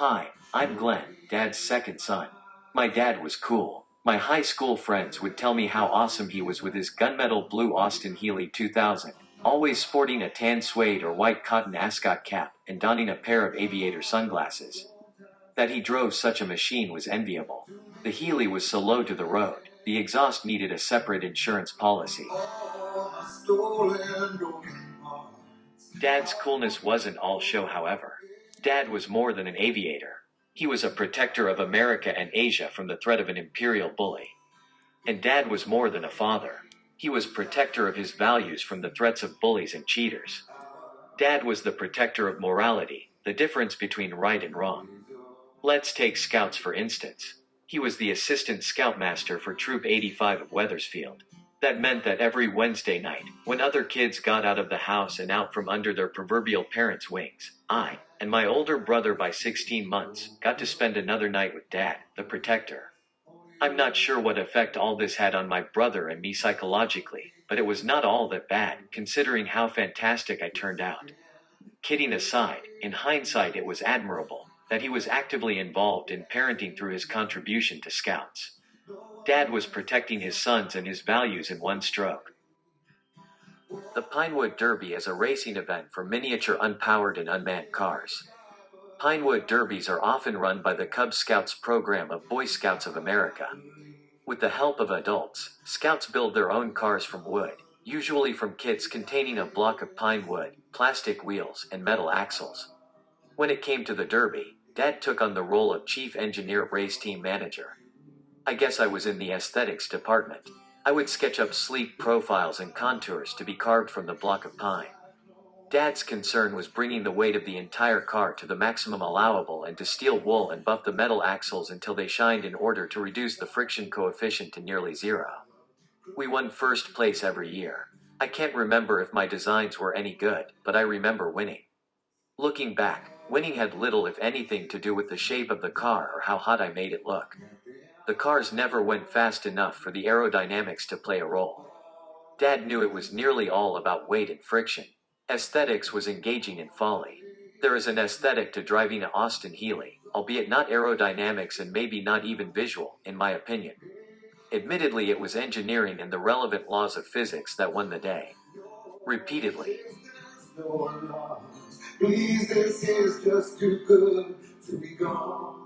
Hi, I'm Glenn, Dad's second son. My dad was cool. My high school friends would tell me how awesome he was with his gunmetal blue Austin Healey 2000, always sporting a tan suede or white cotton ascot cap and donning a pair of aviator sunglasses. That he drove such a machine was enviable. The Healey was so low to the road, the exhaust needed a separate insurance policy. Dad's coolness wasn't all show, however. Dad was more than an aviator. He was a protector of America and Asia from the threat of an imperial bully. And Dad was more than a father. He was protector of his values from the threats of bullies and cheaters. Dad was the protector of morality, the difference between right and wrong. Let's take Scouts for instance. He was the assistant scoutmaster for Troop 85 of Wethersfield. That meant that every Wednesday night, when other kids got out of the house and out from under their proverbial parents' wings, I, and my older brother by 16 months, got to spend another night with Dad, the protector. I'm not sure what effect all this had on my brother and me psychologically, but it was not all that bad, considering how fantastic I turned out. Kidding aside, in hindsight it was admirable that he was actively involved in parenting through his contribution to Scouts. Dad was protecting his sons and his values in one stroke. The Pinewood Derby is a racing event for miniature unpowered and unmanned cars. Pinewood Derbies are often run by the Cub Scouts program of Boy Scouts of America. With the help of adults, Scouts build their own cars from wood, usually from kits containing a block of pine wood, plastic wheels, and metal axles. When it came to the Derby, Dad took on the role of chief engineer race team manager. I guess I was in the aesthetics department. I would sketch up sleek profiles and contours to be carved from the block of pine. Dad's concern was bringing the weight of the entire car to the maximum allowable and to steel wool and buff the metal axles until they shined in order to reduce the friction coefficient to nearly zero. We won first place every year. I can't remember if my designs were any good, but I remember winning. Looking back, winning had little if anything to do with the shape of the car or how hot I made it look. The cars never went fast enough for the aerodynamics to play a role. Dad knew it was nearly all about weight and friction. Aesthetics was engaging in folly. There is an aesthetic to driving an Austin Healey, albeit not aerodynamics and maybe not even visual, in my opinion. Admittedly, it was engineering and the relevant laws of physics that won the day. Repeatedly. Please, this is just too good to be gone.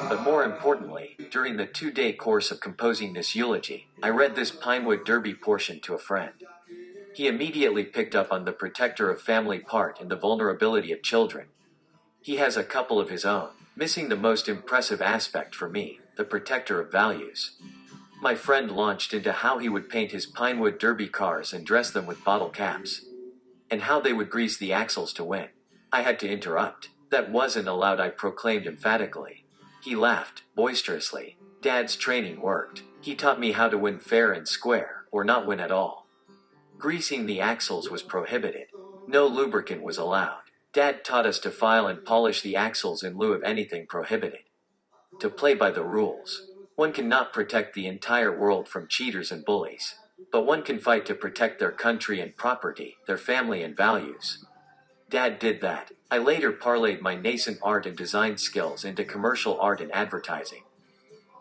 But more importantly, during the 2-day course of composing this eulogy, I read this Pinewood Derby portion to a friend. He immediately picked up on the protector of family part and the vulnerability of children. He has a couple of his own, missing the most impressive aspect for me, the protector of values. My friend launched into how he would paint his Pinewood Derby cars and dress them with bottle caps. And how they would grease the axles to win. I had to interrupt. That wasn't allowed, I proclaimed emphatically. He laughed, boisterously. Dad's training worked. He taught me how to win fair and square, or not win at all. Greasing the axles was prohibited. No lubricant was allowed. Dad taught us to file and polish the axles in lieu of anything prohibited. To play by the rules. One cannot protect the entire world from cheaters and bullies. But one can fight to protect their country and property, their family and values. Dad did that. I later parlayed my nascent art and design skills into commercial art and advertising.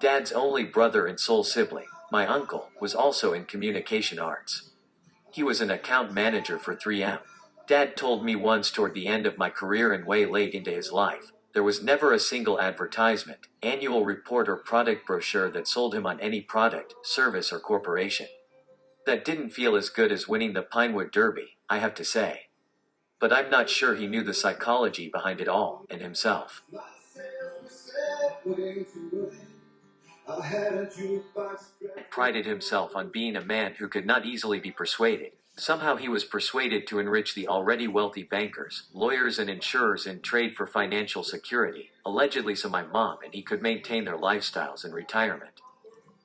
Dad's only brother and sole sibling, my uncle, was also in communication arts. He was an account manager for 3M. Dad told me once toward the end of my career and way late into his life, there was never a single advertisement, annual report or product brochure that sold him on any product, service or corporation. That didn't feel as good as winning the Pinewood Derby, I have to say. But I'm not sure he knew the psychology behind it all, and himself. He prided himself on being a man who could not easily be persuaded. Somehow he was persuaded to enrich the already wealthy bankers, lawyers and insurers in trade for financial security, allegedly so my mom and he could maintain their lifestyles in retirement.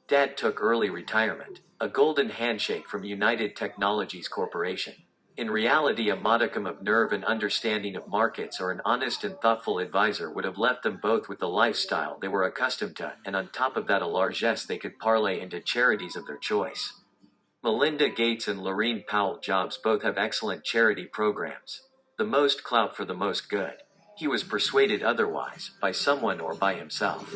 Dad took early retirement, a golden handshake from United Technologies Corporation. In reality, a modicum of nerve and understanding of markets or an honest and thoughtful advisor would have left them both with the lifestyle they were accustomed to, and on top of that a largesse they could parlay into charities of their choice. Melinda Gates and Laurene Powell Jobs both have excellent charity programs. The most clout for the most good. He was persuaded otherwise, by someone or by himself.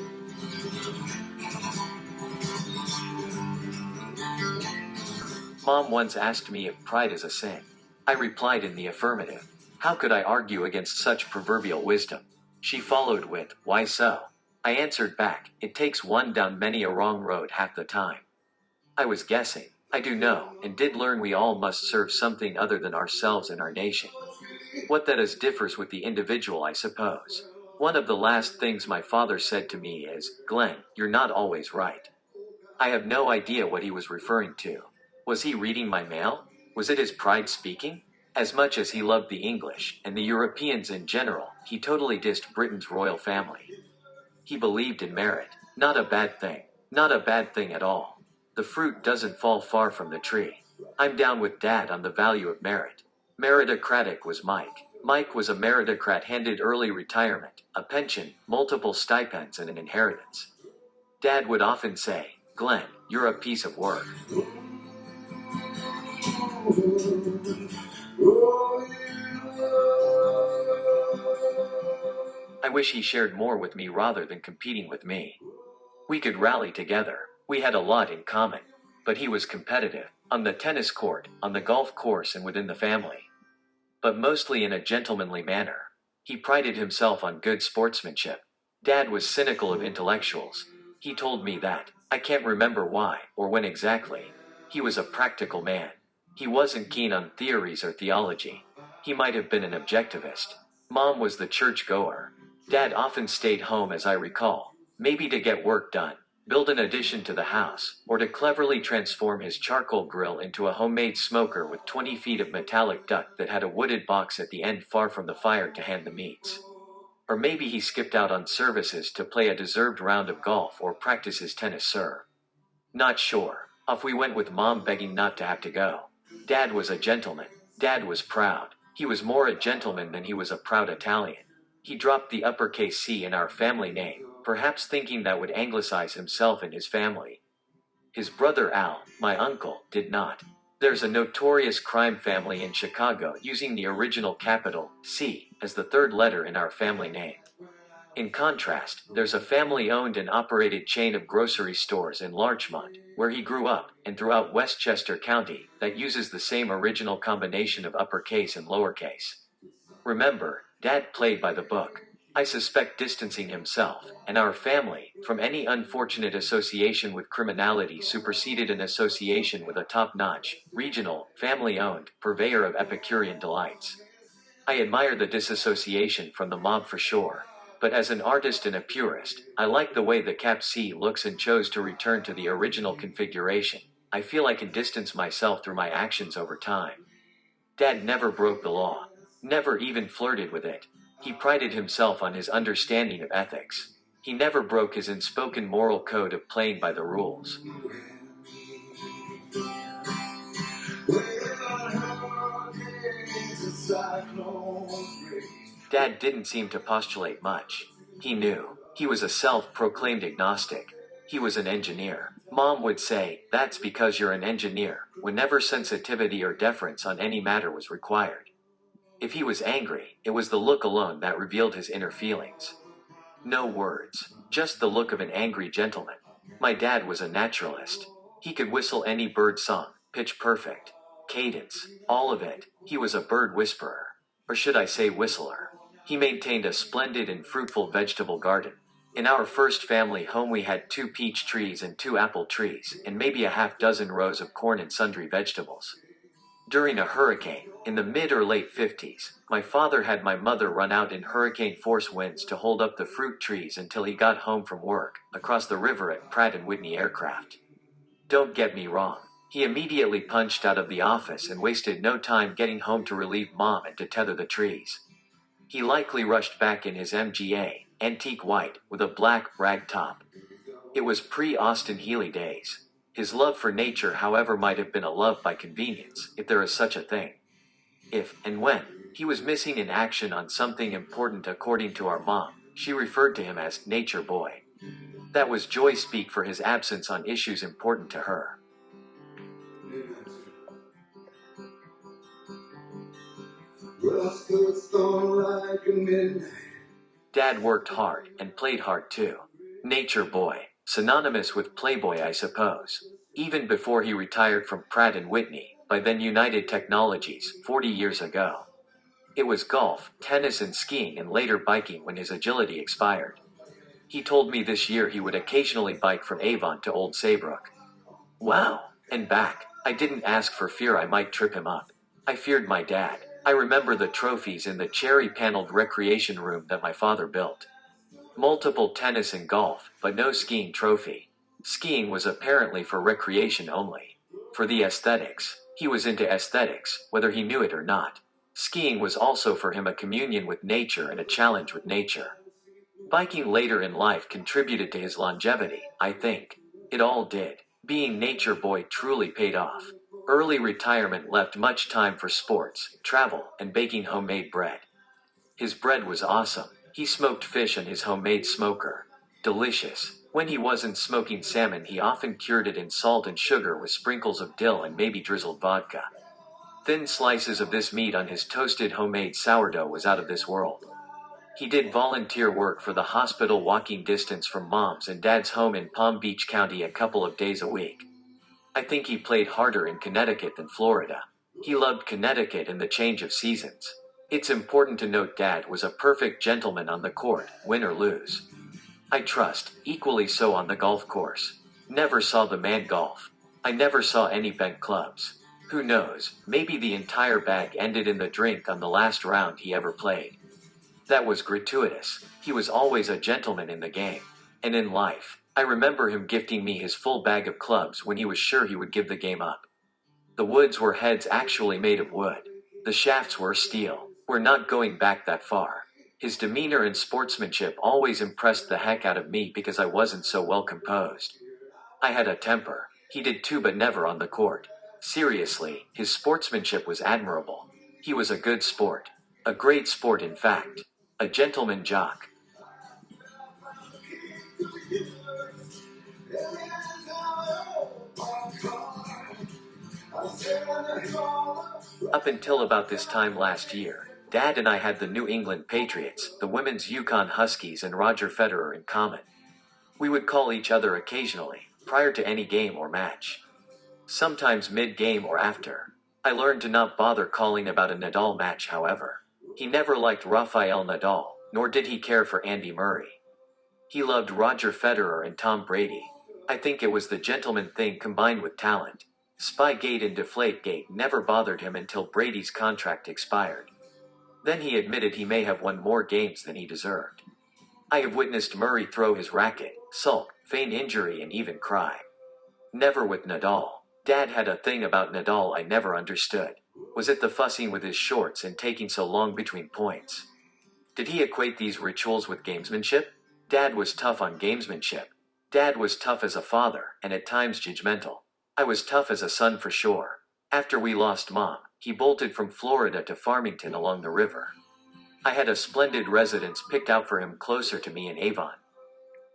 Mom once asked me if pride is a sin. I replied in the affirmative. How could I argue against such proverbial wisdom? She followed with, "Why so?" I answered back, "It takes one down many a wrong road half the time." I was guessing. I do know, and did learn we all must serve something other than ourselves and our nation. What that is differs with the individual, I suppose. One of the last things my father said to me is, "Glenn, you're not always right." I have no idea what he was referring to. Was he reading my mail? Was it his pride speaking? As much as he loved the English, and the Europeans in general, he totally dissed Britain's royal family. He believed in merit. Not a bad thing. Not a bad thing at all. The fruit doesn't fall far from the tree. I'm down with Dad on the value of merit. Meritocratic was Mike. Mike was a meritocrat, handed early retirement, a pension, multiple stipends, and an inheritance. Dad would often say, "Glenn, you're a piece of work." I wish he shared more with me rather than competing with me. We could rally together. We had a lot in common. But he was competitive, on the tennis court, on the golf course, and within the family. But mostly in a gentlemanly manner. He prided himself on good sportsmanship. Dad was cynical of intellectuals. He told me that. I can't remember why, or when exactly. He was a practical man. He wasn't keen on theories or theology. He might have been an objectivist. Mom was the church-goer. Dad often stayed home, as I recall, maybe to get work done, build an addition to the house, or to cleverly transform his charcoal grill into a homemade smoker with 20 feet of metallic duct that had a wooded box at the end far from the fire to hand the meats. Or maybe he skipped out on services to play a deserved round of golf or practice his tennis serve. Not sure. Off we went with Mom begging not to have to go. Dad was a gentleman. Dad was proud. He was more a gentleman than he was a proud Italian. He dropped the uppercase C in our family name, perhaps thinking that would anglicize himself and his family. His brother Al, my uncle, did not. There's a notorious crime family in Chicago using the original capital, C, as the third letter in our family name. In contrast, there's a family-owned and operated chain of grocery stores in Larchmont, where he grew up, and throughout Westchester County, that uses the same original combination of uppercase and lowercase. Remember, Dad played by the book. I suspect distancing himself, and our family, from any unfortunate association with criminality superseded an association with a top-notch, regional, family-owned, purveyor of Epicurean delights. I admire the disassociation from the mob for sure. But as an artist and a purist, I like the way the Cap C looks and chose to return to the original configuration. I feel I can distance myself through my actions over time. Dad never broke the law. Never even flirted with it. He prided himself on his understanding of ethics. He never broke his unspoken moral code of playing by the rules. Dad didn't seem to postulate much. He knew. He was a self-proclaimed agnostic. He was an engineer. Mom would say, "That's because you're an engineer," whenever sensitivity or deference on any matter was required. If he was angry, it was the look alone that revealed his inner feelings. No words, just the look of an angry gentleman. My dad was a naturalist. He could whistle any bird song, pitch perfect, cadence, all of it. He was a bird whisperer. Or should I say whistler? He maintained a splendid and fruitful vegetable garden. In our first family home we had 2 peach trees and 2 apple trees, and maybe a half dozen rows of corn and sundry vegetables. During a hurricane, in the mid or late 50s, my father had my mother run out in hurricane-force winds to hold up the fruit trees until he got home from work, across the river at Pratt & Whitney Aircraft. Don't get me wrong. He immediately punched out of the office and wasted no time getting home to relieve Mom and to tether the trees. He likely rushed back in his MGA, antique white, with a black rag top. It was pre-Austin Healey days. His love for nature, however, might have been a love by convenience, if there is such a thing. If, and when, he was missing in action on something important according to our mom, she referred to him as Nature Boy. That was joy speak for his absence on issues important to her. Well, I stood storm like a midnight Dad worked hard, and played hard too. Nature boy. Synonymous with playboy, I suppose. Even before he retired from Pratt & Whitney, by then United Technologies, 40 years ago. It was golf, tennis and skiing and later biking when his agility expired. He told me this year he would occasionally bike from Avon to Old Saybrook. Wow. And back. I didn't ask for fear I might trip him up. I feared my dad. I remember the trophies in the cherry-paneled recreation room that my father built. Multiple tennis and golf, but no skiing trophy. Skiing was apparently for recreation only. For the aesthetics. He was into aesthetics, whether he knew it or not. Skiing was also for him a communion with nature and a challenge with nature. Biking later in life contributed to his longevity, I think. It all did. Being nature boy truly paid off. Early retirement left much time for sports, travel, and baking homemade bread. His bread was awesome. He smoked fish in his homemade smoker. Delicious. When he wasn't smoking salmon, he often cured it in salt and sugar with sprinkles of dill and maybe drizzled vodka. Thin slices of this meat on his toasted homemade sourdough was out of this world. He did volunteer work for the hospital walking distance from Mom's and Dad's home in Palm Beach County a couple of days a week. I think he played harder in Connecticut than Florida. He loved Connecticut and the change of seasons. It's important to note Dad was a perfect gentleman on the court, win or lose. I trust, equally so on the golf course. Never saw the man golf. I never saw any bent clubs. Who knows, maybe the entire bag ended in the drink on the last round he ever played. That was gratuitous. He was always a gentleman in the game. And in life. I remember him gifting me his full bag of clubs when he was sure he would give the game up. The woods were heads actually made of wood. The shafts were steel. We're not going back that far. His demeanor and sportsmanship always impressed the heck out of me because I wasn't so well composed. I had a temper. He did too, but never on the court. Seriously, his sportsmanship was admirable. He was a good sport. A great sport, in fact. A gentleman jock. Up until about this time last year, Dad and I had the New England Patriots, the women's Yukon Huskies and Roger Federer in common. We would call each other occasionally, prior to any game or match. Sometimes mid-game or after. I learned to not bother calling about a Nadal match, however. He never liked Rafael Nadal, nor did he care for Andy Murray. He loved Roger Federer and Tom Brady. I think it was the gentleman thing combined with talent. Spygate and Deflategate never bothered him until Brady's contract expired. Then he admitted he may have won more games than he deserved. I have witnessed Murray throw his racket, sulk, feign injury and even cry. Never with Nadal. Dad had a thing about Nadal I never understood. Was it the fussing with his shorts and taking so long between points? Did he equate these rituals with gamesmanship? Dad was tough on gamesmanship. Dad was tough as a father, and at times judgmental. I was tough as a son for sure. After we lost Mom, he bolted from Florida to Farmington along the river. I had a splendid residence picked out for him closer to me in Avon.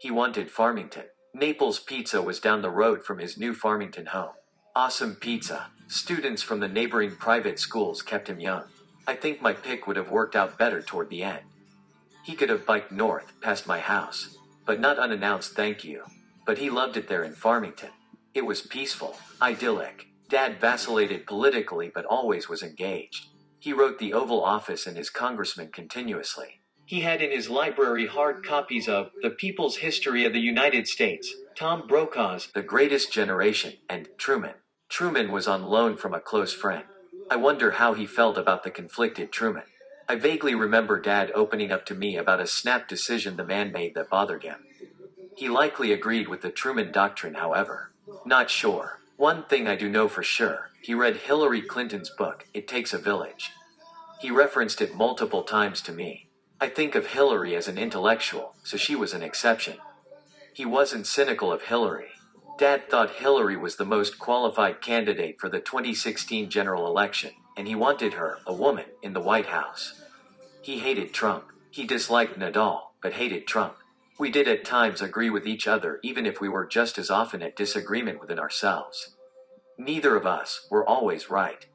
He wanted Farmington. Naples Pizza was down the road from his new Farmington home. Awesome pizza. Students from the neighboring private schools kept him young. I think my pick would have worked out better toward the end. He could have biked north, past my house. But not unannounced, thank you. But he loved it there in Farmington. It was peaceful, idyllic. Dad vacillated politically but always was engaged. He wrote the Oval Office and his congressman continuously. He had in his library hard copies of The People's History of the United States, Tom Brokaw's The Greatest Generation, and Truman. Truman was on loan from a close friend. I wonder how he felt about the conflicted Truman. I vaguely remember Dad opening up to me about a snap decision the man made that bothered him. He likely agreed with the Truman Doctrine, however. Not sure. One thing I do know for sure, he read Hillary Clinton's book, It Takes a Village. He referenced it multiple times to me. I think of Hillary as an intellectual, so she was an exception. He wasn't cynical of Hillary. Dad thought Hillary was the most qualified candidate for the 2016 general election, and he wanted her, a woman, in the White House. He hated Trump. He disliked Nadal, but hated Trump. We did at times agree with each other even if we were just as often at disagreement within ourselves. Neither of us were always right.